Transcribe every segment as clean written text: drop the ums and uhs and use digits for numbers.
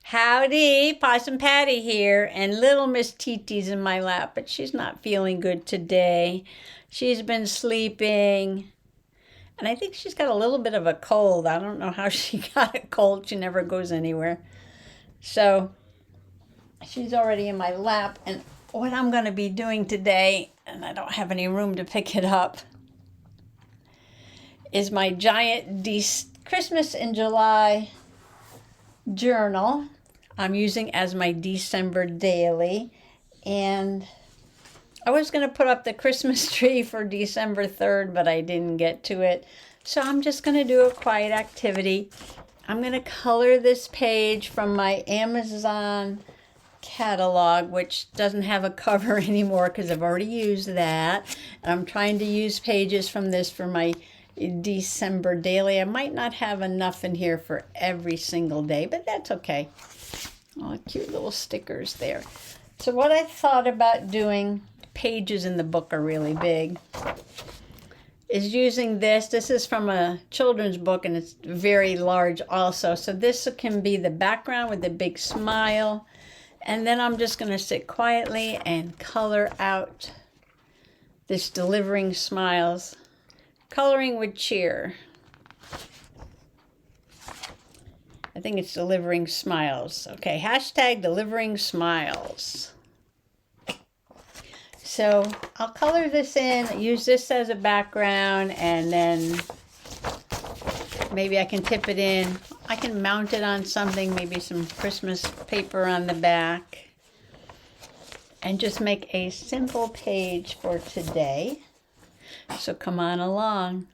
Howdy, Possum Patty here, and little Miss Titi's in my lap, but she's not feeling good today. She's been sleeping, and I think she's got a little bit of a cold. I don't know how she got a cold. She never goes anywhere. So she's already in my lap, and what I'm going to be doing today, and I don't have any room to pick it up, is my giant Christmas in July journal. I'm using as my December daily, and I was going to put up the Christmas tree for December 3rd, but I didn't get to it. So I'm just going to do a quiet activity. I'm going to color this page from my Amazon catalog, which doesn't have a cover anymore because I've already used that. And I'm trying to use pages from this for my December daily. I might not have enough in here for every single day, but that's okay. Oh, cute little stickers there. So what I thought about doing, pages in the book are really big, is using this. This is from a children's book, and it's very large also. So this can be the background with a big smile. And then I'm just going to sit quietly and color out this delivering smiles. Coloring with cheer. I think it's delivering smiles. Okay, hashtag delivering smiles. So I'll color this in, use this as a background, and then maybe I can tip it in. I can mount it on something, maybe some Christmas paper on the back, and just make a simple page for today. So come on along.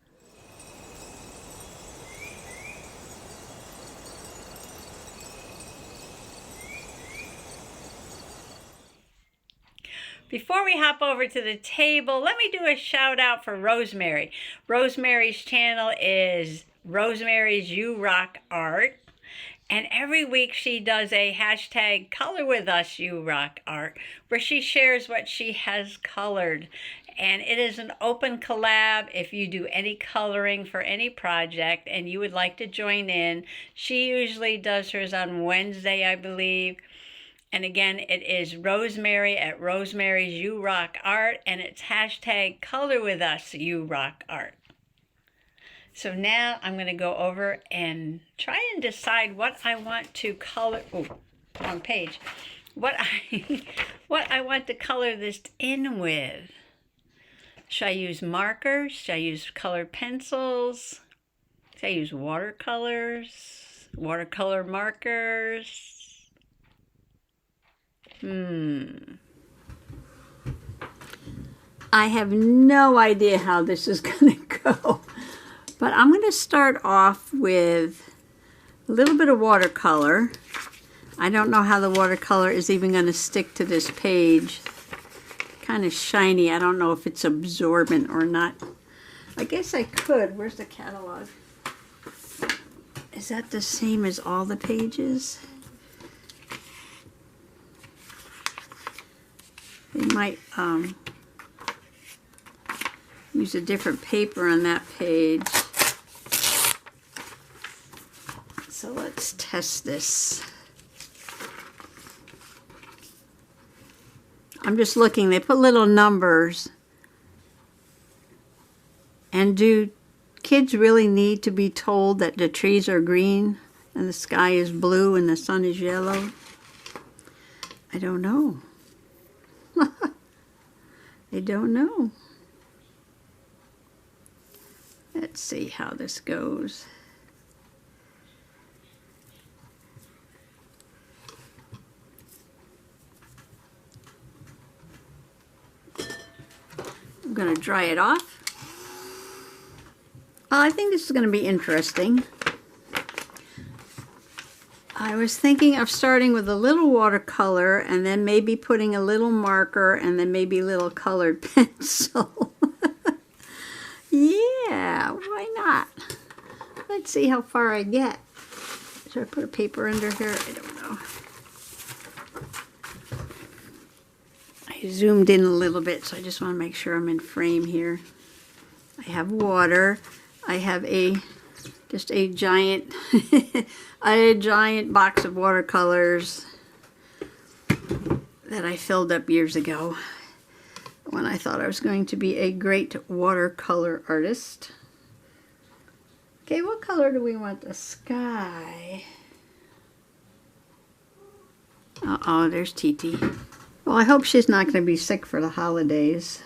Before we hop over to the table, let me do a shout out for Rosemary. Rosemary's channel is Rosemary's You Rock Art. And every week she does a hashtag Color With Us You Rock Art, where she shares what she has colored. And it is an open collab. If you do any coloring for any project and you would like to join in, she usually does hers on Wednesday, I believe. And again, it is Rosemary at Rosemary's You Rock Art, and it's hashtag Color With Us You Rock Art. So now I'm going to go over and try and decide what I want to color. Oh, wrong page. What I want to color this in with. Should I use markers? Should I use colored pencils? Should I use watercolors? Watercolor markers? I have no idea how this is going to go. But I'm going to start off with a little bit of watercolor. I don't know how the watercolor is even going to stick to this page. Kind of shiny. I don't know if it's absorbent or not. I guess I could. Where's the catalog? Is that the same as all the pages? They might use a different paper on that page. So let's test this. I'm just looking. They put little numbers. And do kids really need to be told that the trees are green and the sky is blue and the sun is yellow? I don't know. I don't know. Let's see how this goes. I'm going to dry it off. I think this is going to be interesting. I was thinking of starting with a little watercolor and then maybe putting a little marker and then maybe a little colored pencil. Yeah, why not? Let's see how far I get. Should I put a paper under here? I don't know. I zoomed in a little bit, so I just want to make sure I'm in frame here. I have water. I have a Just a giant, a giant box of watercolors that I filled up years ago when I thought I was going to be a great watercolor artist. Okay, what color do we want the sky? Uh-oh, there's Titi. Well, I hope she's not going to be sick for the holidays.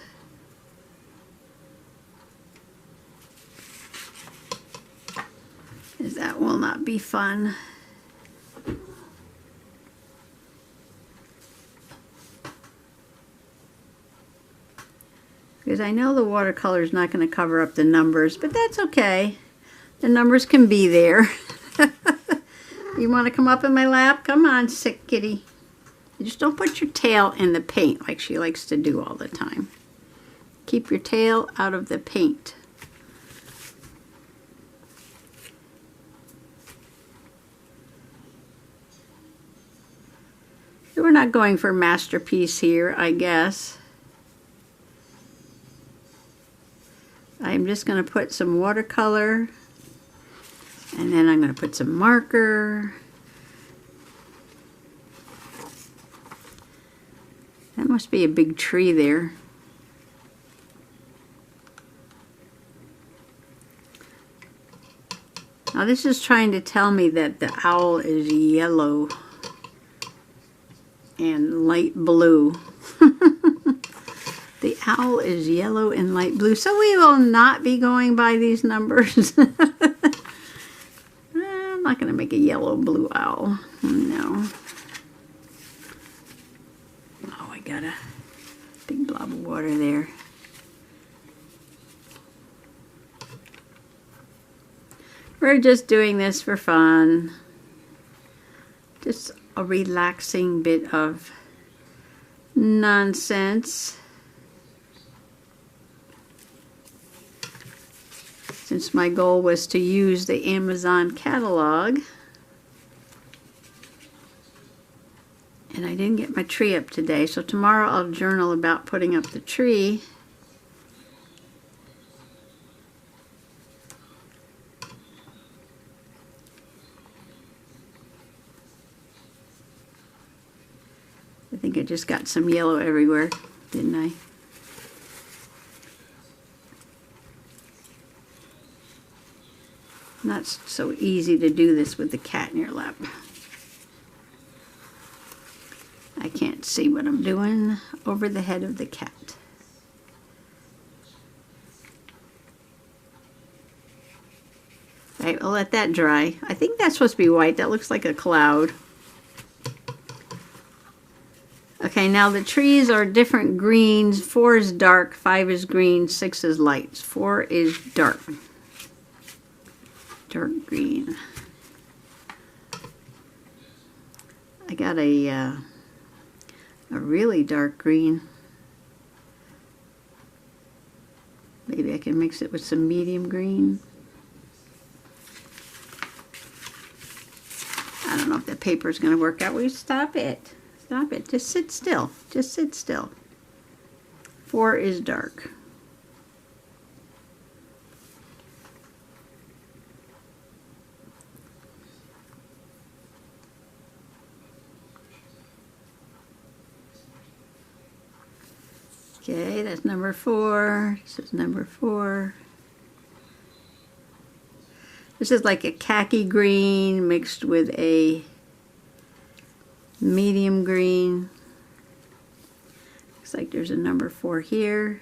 Because that will not be fun. Because I know the watercolor is not going to cover up the numbers, but that's okay. The numbers can be there. You want to come up in my lap? Come on, sick kitty. You just don't put your tail in the paint like she likes to do all the time. Keep your tail out of the paint. We're not going for masterpiece here, I guess. I'm just going to put some watercolor, and then I'm going to put some marker. That must be a big tree there. Now this is trying to tell me that the owl is yellow and light blue. The owl is yellow and light blue, so we will not be going by these numbers. I'm not going to make a yellow blue owl. No. Oh, I got a big blob of water there. We're just doing this for fun. Just a relaxing bit of nonsense. Since my goal was to use the Amazon catalog. And I didn't get my tree up today, so tomorrow I'll journal about putting up the tree. I think I just got some yellow everywhere, didn't I? Not so easy to do this with the cat in your lap. I can't see what I'm doing over the head of the cat. Right, I'll let that dry. I think that's supposed to be white. That looks like a cloud. Okay, now the trees are different greens. 4 is dark, 5 is green, 6 is light. 4 is dark. Dark green. I got a really dark green. Maybe I can mix it with some medium green. I don't know if the paper is going to work out. Will you stop it? Stop it. Just sit still. Just sit still. 4 is dark. Okay, that's number 4. This is number 4. This is like a khaki green mixed with a medium green. Looks like there's a number 4 here.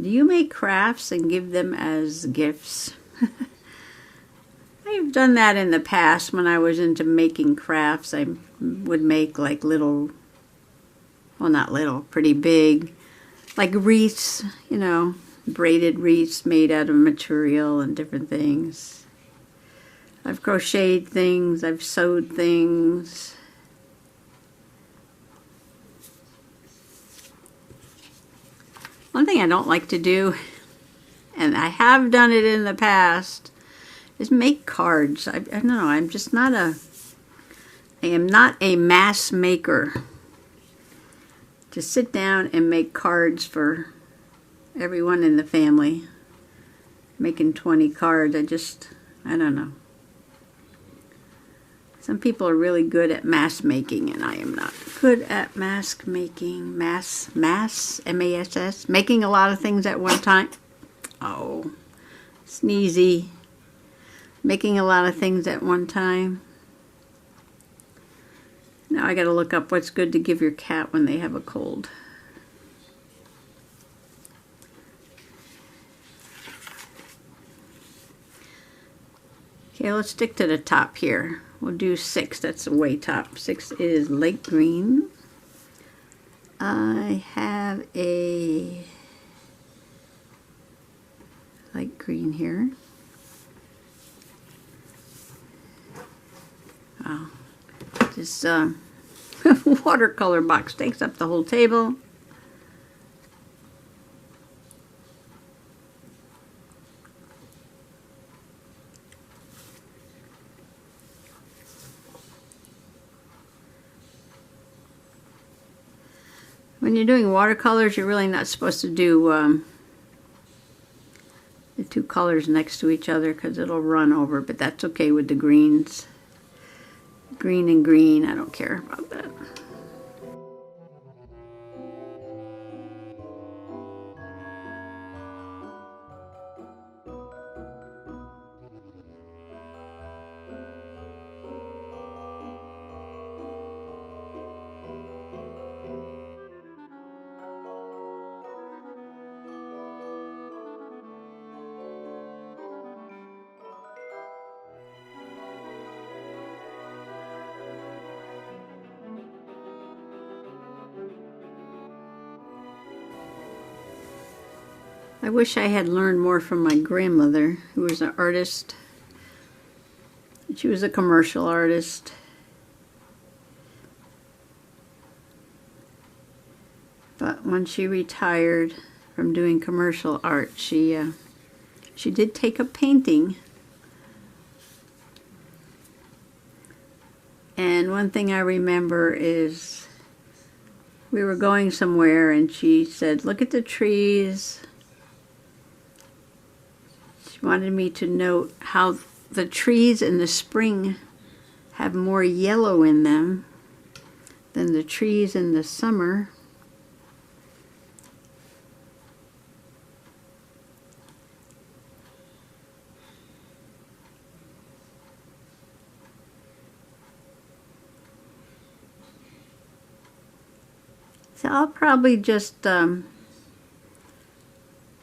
Do you make crafts and give them as gifts? I've done that in the past when I was into making crafts. I would make like little, well not little, pretty big, like wreaths, you know, braided wreaths made out of material and different things. I've crocheted things, I've sewed things. One thing I don't like to do, and I have done it in the past, is make cards. I don't know, I'm just not a I am not a mass maker. To sit down and make cards for everyone in the family. Making 20 cards, I don't know. Some people are really good at mass making, and I am not good at mask making. Mass, M-A-S-S, making a lot of things at one time. Oh, sneezy. Making a lot of things at one time. Now I gotta look up what's good to give your cat when they have a cold. Okay, let's stick to the top here. We'll do 6, that's the way top. 6 is light green. I have a light green here. Wow. This watercolor box takes up the whole table. When you're doing watercolors, you're really not supposed to do the 2 colors next to each other because it'll run over, but that's okay with the greens. Green and green, I don't care about that. I wish I had learned more from my grandmother, who was an artist. She was a commercial artist. But when she retired from doing commercial art, she did take up painting. And one thing I remember is we were going somewhere and she said, "Look at the trees." She wanted me to note how the trees in the spring have more yellow in them than the trees in the summer. So I'll probably just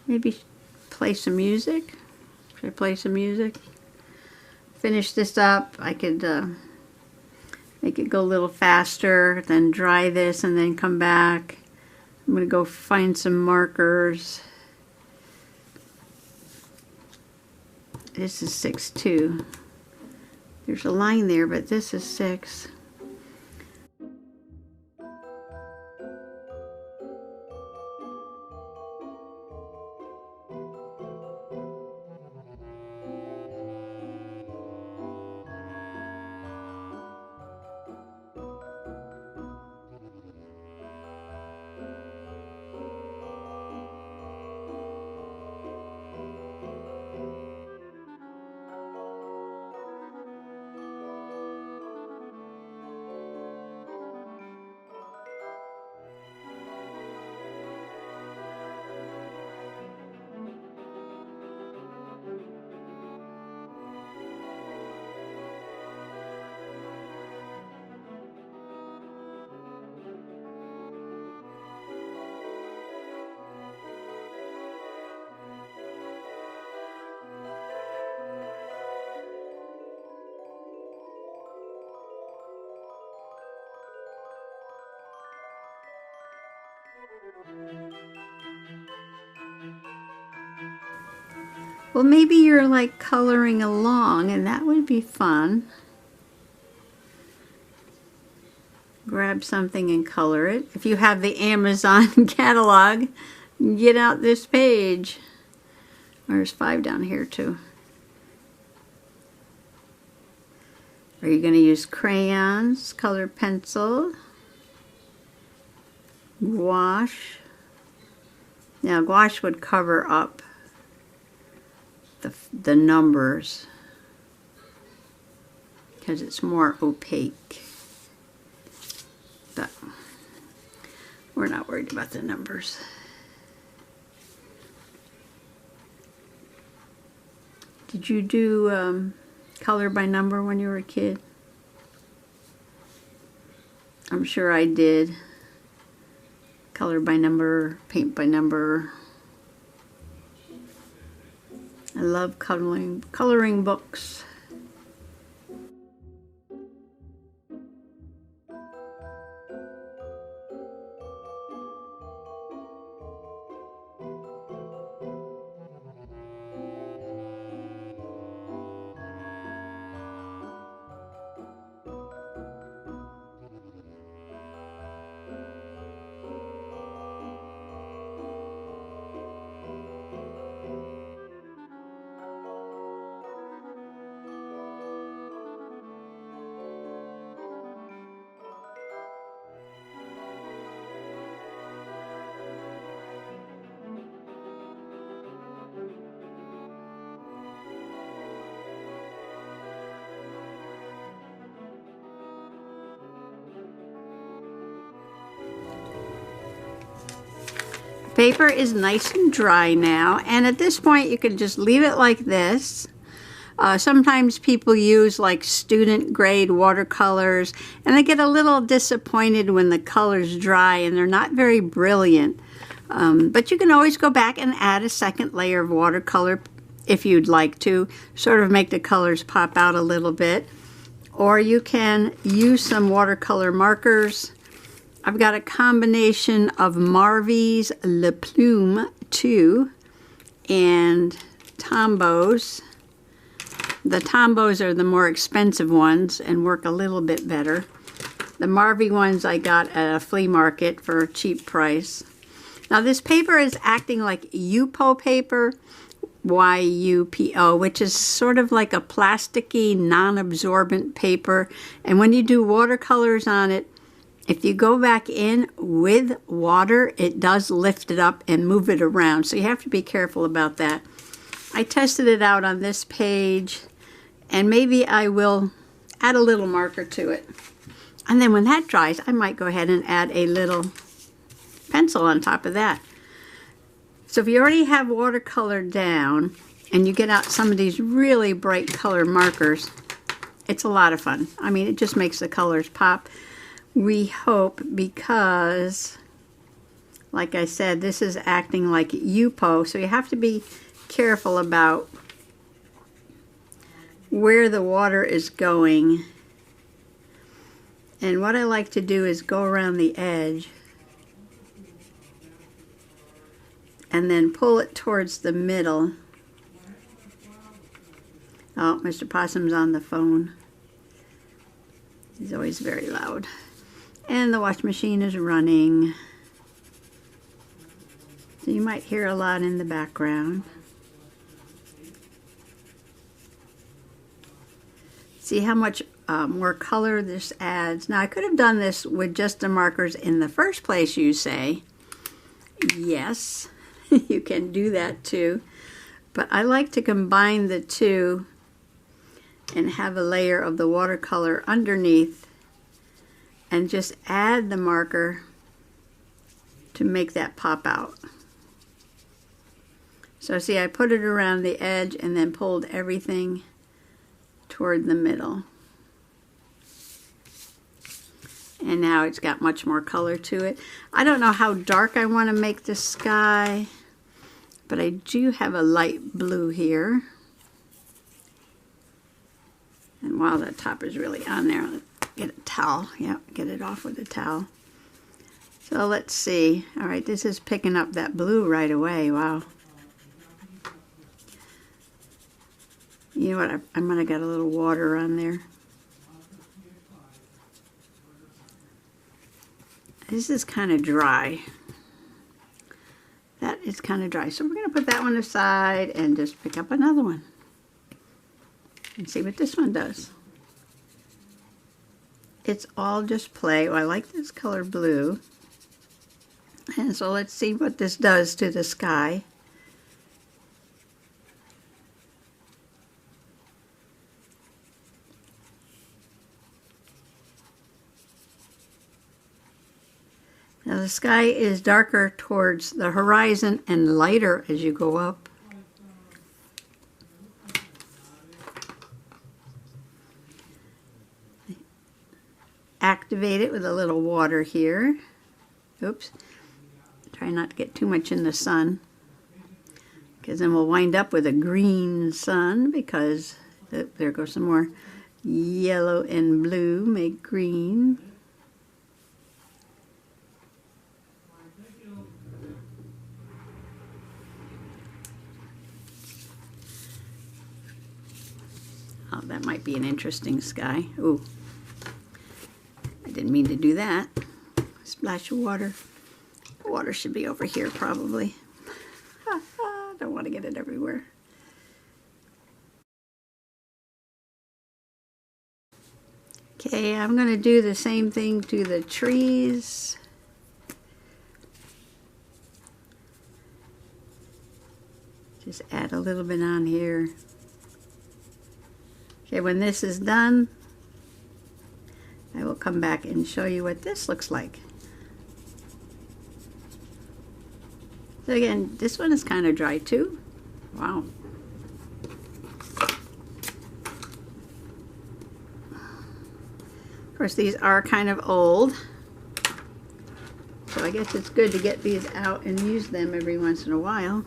maybe play some music. Should I play some music? Finish this up. I could make it go a little faster, then dry this and then come back. I'm going to go find some markers. This is 6 too. There's a line there, but this is 6. Well, maybe you're like coloring along, and that would be fun. Grab something and color it. If you have the Amazon catalog, get out this page. There's 5 down here too. Are you going to use crayons, colored pencil, gouache? Now gouache would cover up the numbers because it's more opaque. But we're not worried about the numbers. Did you do color by number when you were a kid? I'm sure I did. Color by number, paint by number. I love coloring books. Paper is nice and dry now, and at this point you can just leave it like this. Sometimes people use like student grade watercolors, and they get a little disappointed when the colors dry and they're not very brilliant. But you can always go back and add a second layer of watercolor if you'd like to, sort of make the colors pop out a little bit. Or you can use some watercolor markers. I've got a combination of Marvy's Le Plume 2 and Tombows. The Tombows are the more expensive ones and work a little bit better. The Marvy ones I got at a flea market for a cheap price. Now this paper is acting like Yupo paper, Y-U-P-O, which is sort of like a plasticky, non-absorbent paper. And when you do watercolors on it, if you go back in with water, it does lift it up and move it around. So you have to be careful about that. I tested it out on this page, and maybe I will add a little marker to it. And then when that dries, I might go ahead and add a little pencil on top of that. So if you already have watercolor down and you get out some of these really bright color markers, it's a lot of fun. I mean, it just makes the colors pop. We hope, because, like I said, this is acting like Yupo, so you have to be careful about where the water is going. And what I like to do is go around the edge and then pull it towards the middle. Oh, Mr. Possum's on the phone. He's always very loud. And the wash machine is running. So you might hear a lot in the background. See how much more color this adds. Now I could have done this with just the markers in the first place, you say. Yes, you can do that too. But I like to combine the two and have a layer of the watercolor underneath and just add the marker to make that pop out. So see, I put it around the edge and then pulled everything toward the middle. And now it's got much more color to it. I don't know how dark I want to make the sky, but I do have a light blue here. And while that top is really on there, let's get a towel. Yeah, get it off with a towel. So let's see. All right, this is picking up that blue right away. Wow. You know what? I'm going to get a little water on there. This is kind of dry. That is kind of dry. So we're going to put that one aside and just pick up another one and see what this one does. it's all just play. Oh, I like this color blue. And so let's see what this does to the sky. Now the sky is darker towards the horizon and lighter as you go up. Activate it with a little water here. Oops. Try not to get too much in the sun, because then we'll wind up with a green sun, because there goes some more yellow and blue make green. Oh, that might be an interesting sky. Ooh, I didn't mean to do that. Splash of water. The water should be over here probably. Don't want to get it everywhere. Okay, I'm going to do the same thing to the trees. Just add a little bit on here. Okay, when this is done, I will come back and show you what this looks like. So again, this one is kind of dry too. Wow. Of course, these are kind of old, so I guess it's good to get these out and use them every once in a while.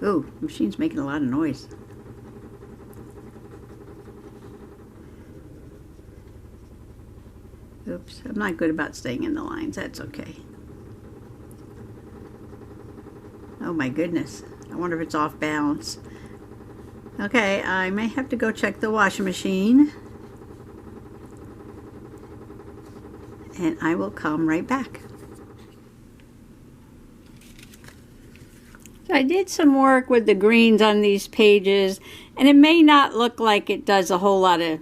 Ooh, the machine's making a lot of noise. Oops, I'm not good about staying in the lines. That's okay. Oh my goodness. I wonder if it's off balance. Okay, I may have to go check the washing machine. And I will come right back. So I did some work with the greens on these pages, and it may not look like it does a whole lot of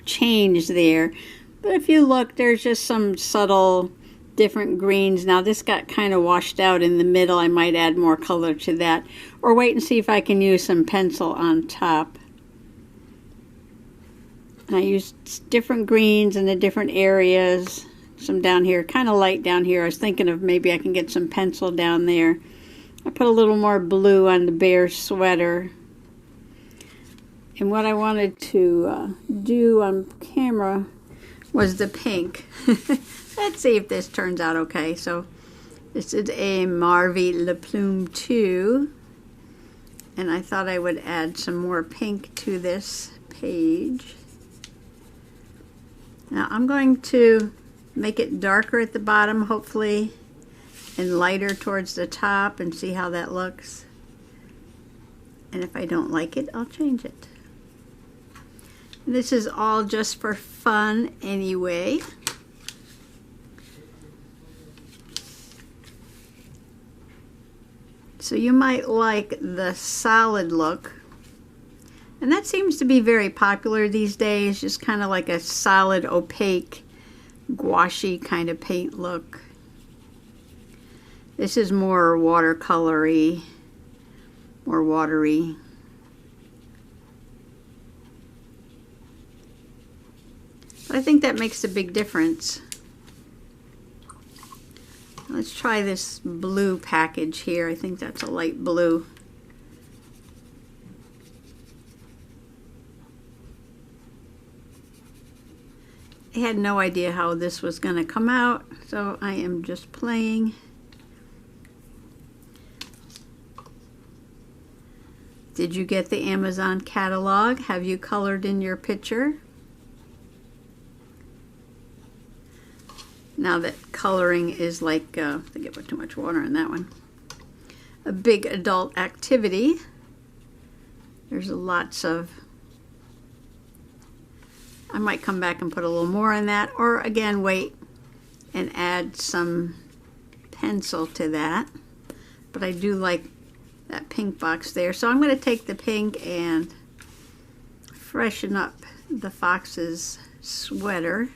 change there. But if you look, there's just some subtle different greens. Now this got kind of washed out in the middle. I might add more color to that, or wait and see if I can use some pencil on top. And I used different greens in the different areas. Some down here, kind of light down here. I was thinking of maybe I can get some pencil down there. I put a little more blue on the bear sweater. And what I wanted to do on camera was the pink. Let's see if this turns out okay. So this is a Marvy Le Plume 2. And I thought I would add some more pink to this page. Now I'm going to make it darker at the bottom, hopefully, and lighter towards the top, and see how that looks. And if I don't like it, I'll change it. This is all just for fun anyway. So you might like the solid look. And that seems to be very popular these days, just kind of like a solid, opaque, gouache kind of paint look. This is more watercolory, more watery. But I think that makes a big difference. Let's try this blue package here. I think that's a light blue. I had no idea how this was going to come out, so I am just playing. Did you get the Amazon catalog? Have you colored in your picture? Now that coloring is like, I think I put too much water in that one, a big adult activity. There's lots of, I might come back and put a little more in that, or again wait and add some pencil to that. But I do like that pink box there. So I'm going to take the pink and freshen up the fox's sweater.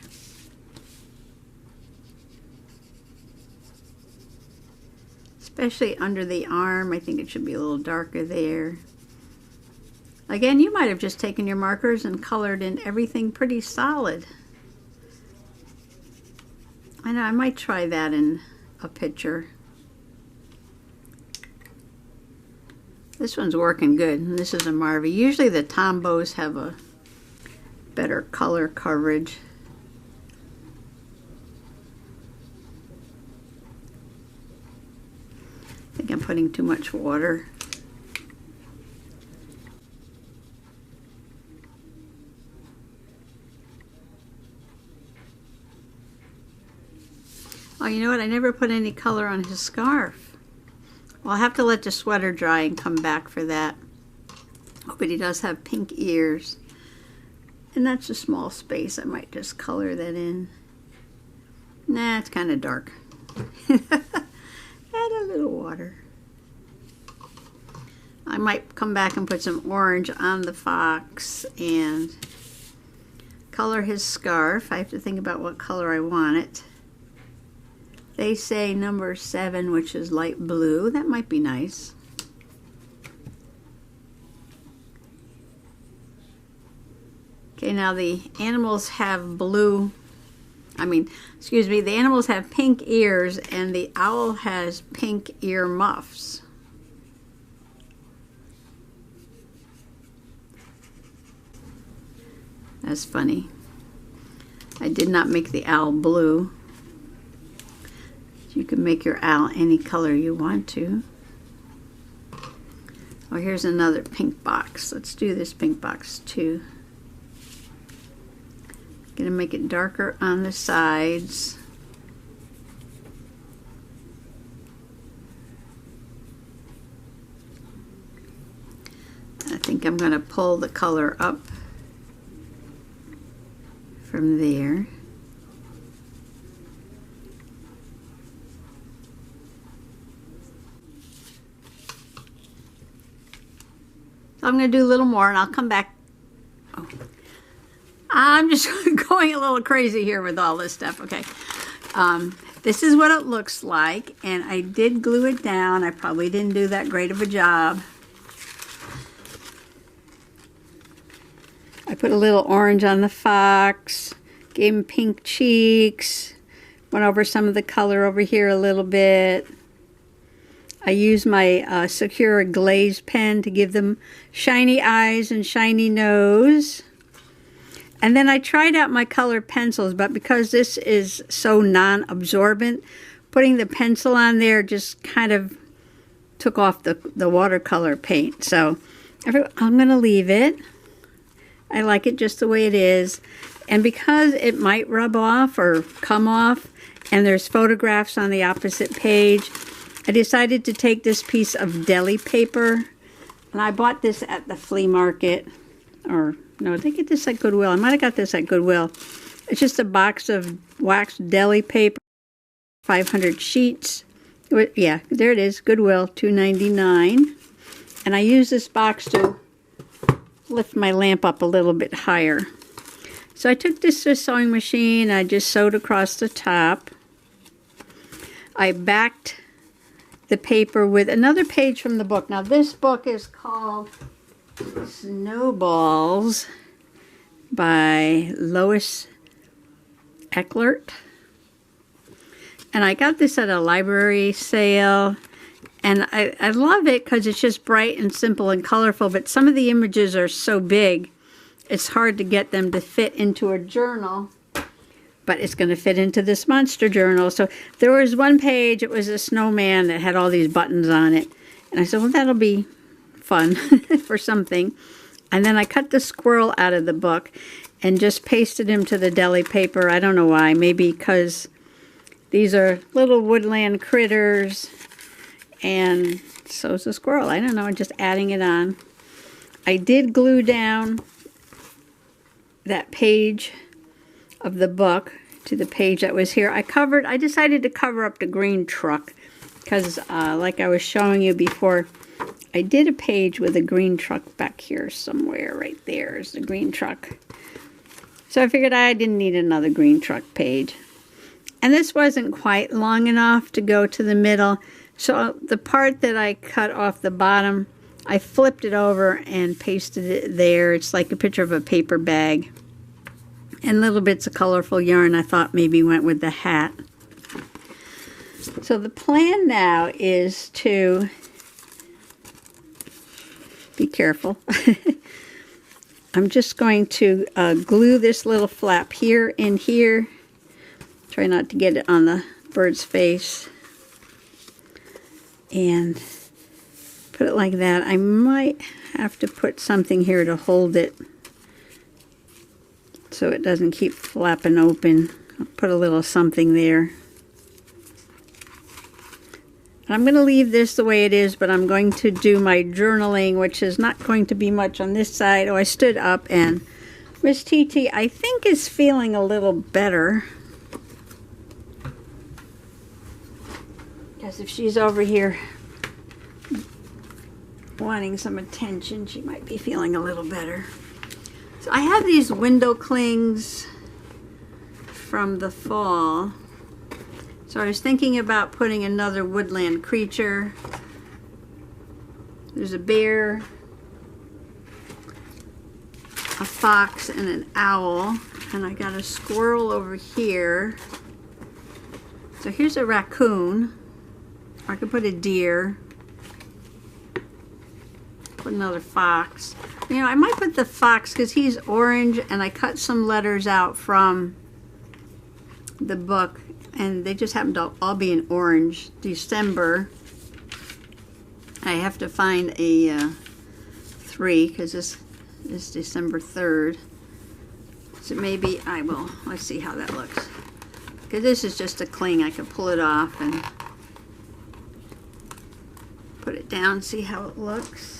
Especially under the arm. I think it should be a little darker there. Again, you might have just taken your markers and colored in everything pretty solid. I know, I might try that in a picture. This one's working good, and this is a Marvy. Usually the Tombos have a better color coverage. I think I'm putting too much water. Oh, you know what? I never put any color on his scarf. Well, I'll have to let the sweater dry and come back for that. Oh, but he does have pink ears. And that's a small space. I might just color that in. Nah, it's kind of dark. Add a little water. I might come back and put some orange on the fox and color his scarf. I have to think about what color I want it. They say number 7, which is light blue. That might be nice. Okay, now the animals have the animals have pink ears, and the owl has pink ear muffs. That's funny. I did not make the owl blue. You can make your owl any color you want to. Oh, here's another pink box. Let's do this pink box too. Gonna make it darker on the sides. I think I'm gonna pull the color up from there. So I'm going to do a little more and I'll come back. Oh. I'm just going a little crazy here with all this stuff. Okay. This is what it looks like, and I did glue it down. I probably didn't do that great of a job. I put a little orange on the fox, gave him pink cheeks, went over some of the color over here a little bit. I used my Sakura glaze pen to give them shiny eyes and shiny nose. And then I tried out my colored pencils, but because this is so non-absorbent, putting the pencil on there just kind of took off the watercolor paint. So I'm going to leave it. I like it just the way it is. And because it might rub off or come off, and there's photographs on the opposite page, I decided to take this piece of deli paper, and I bought this at the flea market, or no, did I get this at Goodwill? I might have got this at Goodwill. It's just a box of waxed deli paper, 500 sheets. Yeah, there it is, Goodwill, $2.99. And I use this box to lift my lamp up a little bit higher. So I took this to a sewing machine, I just sewed across the top. I backed the paper with another page from the book. Now this book is called Snowballs by Lois Eckert. And I got this at a library sale. And I love it because it's just bright and simple and colorful. But some of the images are so big, it's hard to get them to fit into a journal. But it's going to fit into this monster journal. So there was one page, it was a snowman that had all these buttons on it. And I said, well, that'll be fun for something. And then I cut the squirrel out of the book and just pasted him to the deli paper. I don't know why. Maybe because these are little woodland critters. And so is the squirrel. I don't know. I'm just adding it on. I did glue down that page of the book to the page that was here. I decided to cover up the green truck because like I was showing you before, I did a page with a green truck back here somewhere. Right there is the green truck. So I figured I didn't need another green truck page. And this wasn't quite long enough to go to the middle. So the part that I cut off the bottom, I flipped it over and pasted it there. It's like a picture of a paper bag. And little bits of colorful yarn I thought maybe went with the hat. So the plan now is to be careful. I'm just going to glue this little flap here and here. Try not to get it on the bird's face. And put it like that. I might have to put something here to hold it so it doesn't keep flapping open. I'll put a little something there. I'm going to leave this the way it is, but I'm going to do my journaling, which is not going to be much on this side. Oh, I stood up, and Miss TT, I think, is feeling a little better. Because if she's over here wanting some attention, she might be feeling a little better. So I have these window clings from the fall. So I was thinking about putting another woodland creature. There's a bear, a fox, and an owl. And I got a squirrel over here. So here's a raccoon. Or I could put a deer. Put another fox. You know, I might put the fox because he's orange, and I cut some letters out from the book. And they just happen to all be in orange. December. I have to find a 3 because this is December 3rd. So maybe I will. Let's see how that looks. Because this is just a cling. I can pull it off and put it down, see how it looks.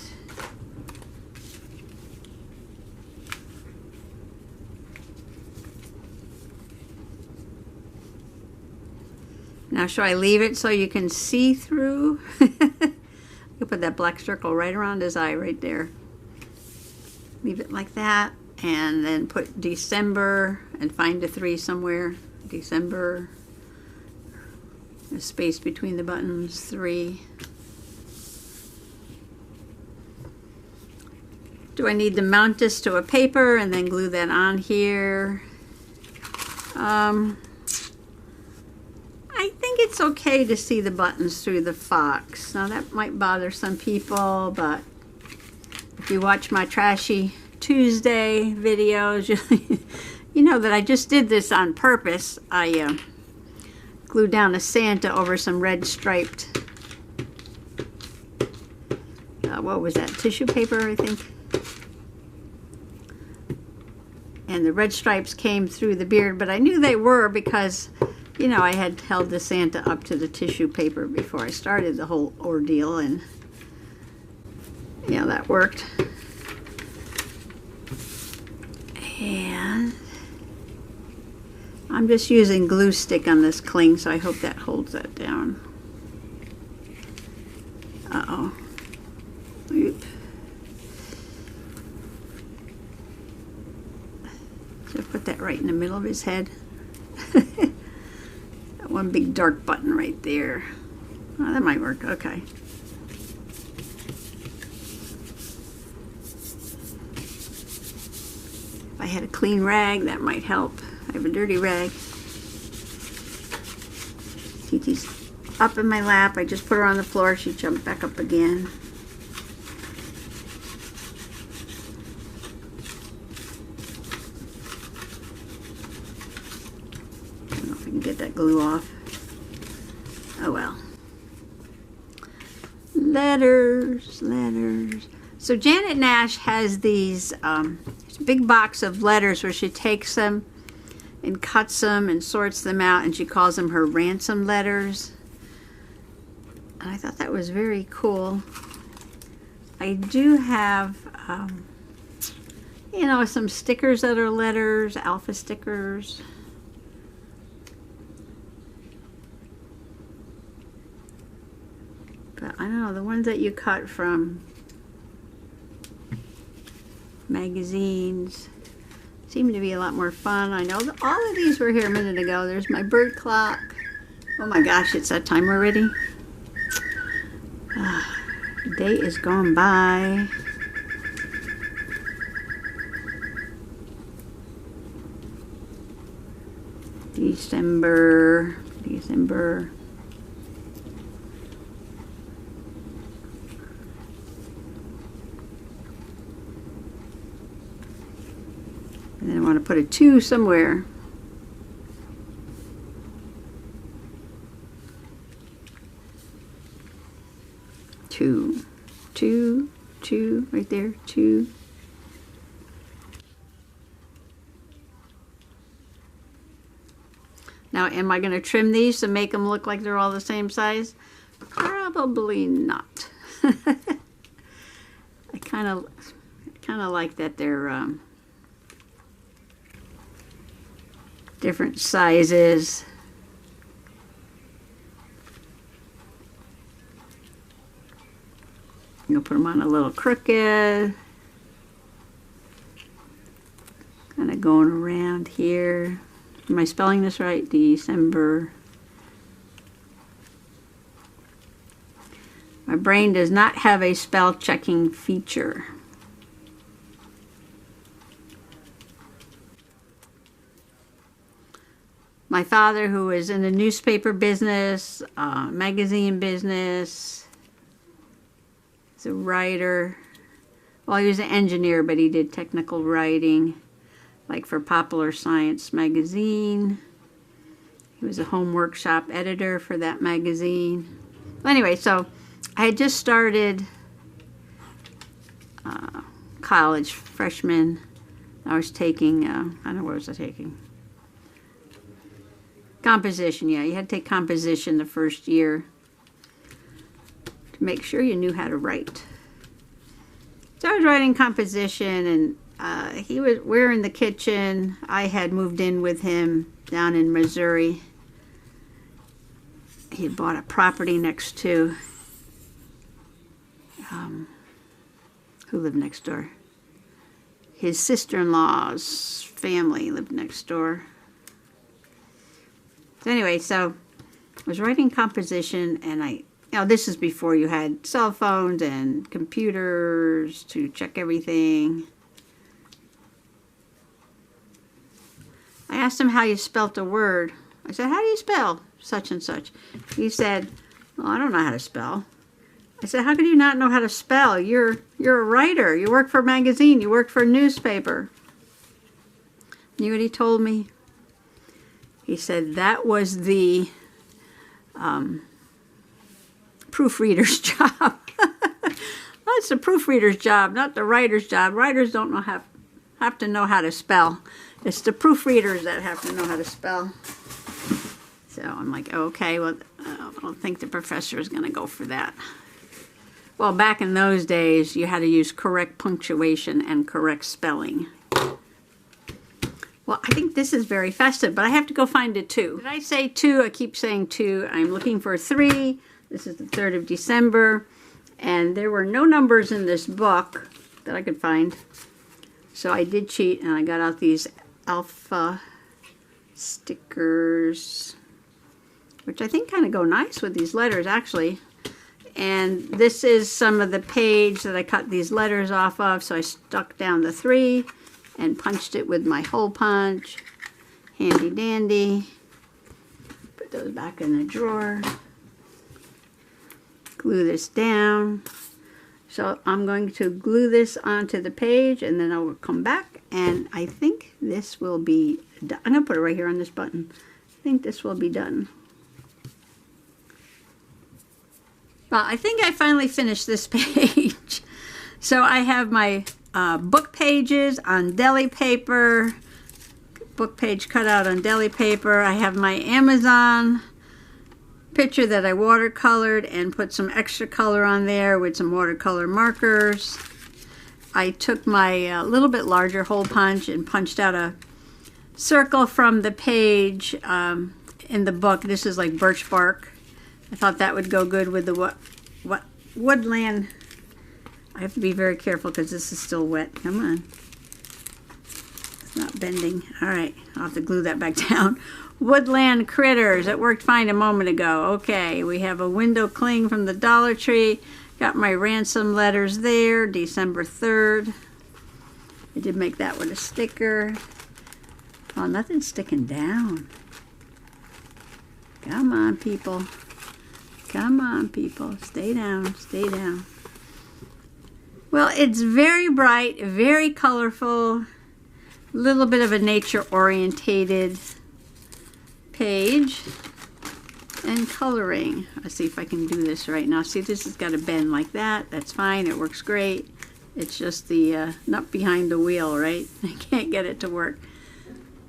Now, should I leave it so you can see through? You put that black circle right around his eye right there. Leave it like that, and then put December and find a 3 somewhere. December, a space between the buttons, 3. Do I need to mount this to a paper and then glue that on here? I think it's okay to see the buttons through the fox. Now that might bother some people, but if you watch my Trashy Tuesday videos, you know that I just did this on purpose. I glued down a Santa over some red striped, what was that, tissue paper, I think. And the red stripes came through the beard, but I knew they were because, you know, I had held the Santa up to the tissue paper before I started the whole ordeal, and yeah, that worked. And I'm just using glue stick on this cling, so I hope that holds that down. Uh-oh. Oop. So put that right in the middle of his head. That one big dark button right there. Oh, that might work. Okay. If I had a clean rag, that might help. I have a dirty rag. TT's up in my lap. I just put her on the floor. She jumped back up again. I don't know if I can get that glue off. Oh well. Letters, letters. So Janet Nash has these big box of letters where she takes them and cuts them and sorts them out, and she calls them her ransom letters. And I thought that was very cool. I do have, you know, some stickers that are letters, alpha stickers. But I don't know, the ones that you cut from magazines seem to be a lot more fun. I know that all of these were here a minute ago. There's my bird clock. Oh my gosh, it's that time already. The day is gone by. December. And then I want to put a 2 somewhere. Two, right there, 2. Now, am I going to trim these to make them look like they're all the same size? Probably not. I kind of like that they're different sizes. I'm going to put them on a little crooked. Kind of going around here. Am I spelling this right? December. My brain does not have a spell checking feature. My father, who was in the newspaper business, magazine business, he's a writer. Well, he was an engineer, but he did technical writing, like for Popular Science magazine. He was a home workshop editor for that magazine. Anyway, so I had just started college, freshman. I was taking, I don't know, what was I taking? Composition, yeah. You had to take composition the first year to make sure you knew how to write. So I was writing composition, and we're in the kitchen. I had moved in with him down in Missouri. He had bought a property next to, who lived next door? His sister-in-law's family lived next door. So anyway, so I was writing composition, and this is before you had cell phones and computers to check everything. I asked him how you spelt a word. I said, how do you spell such and such? He said, well, I don't know how to spell. I said, how could you not know how to spell? You're a writer. You work for a magazine. You work for a newspaper. You know what he told me? He said that was the proofreader's job. That's the proofreader's job, not the writer's job. Writers don't have to know how to spell. It's the proofreaders that have to know how to spell. So I'm like, okay, well, I don't think the professor is going to go for that. Well, back in those days, you had to use correct punctuation and correct spelling. Well, I think this is very festive, but I have to go find a 2. Did I say 2? I keep saying 2. I'm looking for 3. This is the 3rd of December, and there were no numbers in this book that I could find. So I did cheat, and I got out these alpha stickers, which I think kind of go nice with these letters, actually. And this is some of the page that I cut these letters off of, so I stuck down the 3 and punched it with my hole punch. Handy dandy. Put those back in the drawer. Glue this down. So I'm going to glue this onto the page, and then I will come back, and I think this will be done. I'm going to put it right here on this button. I think this will be done. Well, I think I finally finished this page. So I have my book pages on deli paper, book page cut out on deli paper. I have my Amazon picture that I watercolored and put some extra color on there with some watercolor markers. I took my little bit larger hole punch and punched out a circle from the page in the book. This is like birch bark. I thought that would go good with the woodland. I have to be very careful because this is still wet. Come on. Not bending. All right, I'll have to glue that back down. Woodland Critters. It worked fine a moment ago. Okay, we have a window cling from the Dollar Tree. Got my ransom letters there, December 3rd. I did make that with a sticker. Oh, nothing's sticking down. Come on, people. Come on, people. Stay down, stay down. Well, it's very bright, very colorful, a little bit of a nature-orientated page, and coloring. Let's see if I can do this right now. See, this has got to bend like that. That's fine. It works great. It's just the nut behind the wheel, right? I can't get it to work.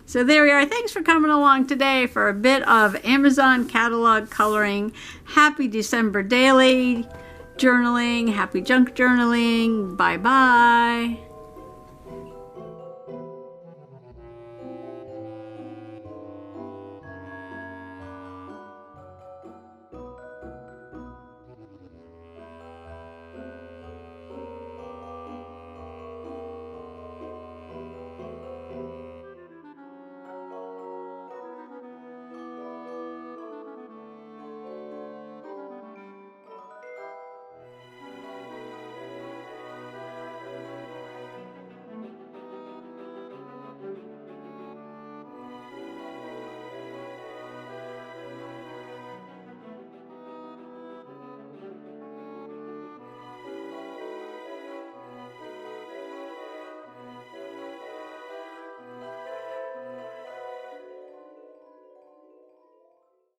So there we are. Thanks for coming along today for a bit of Amazon catalog coloring. Happy December daily journaling. Happy junk journaling. Bye-bye.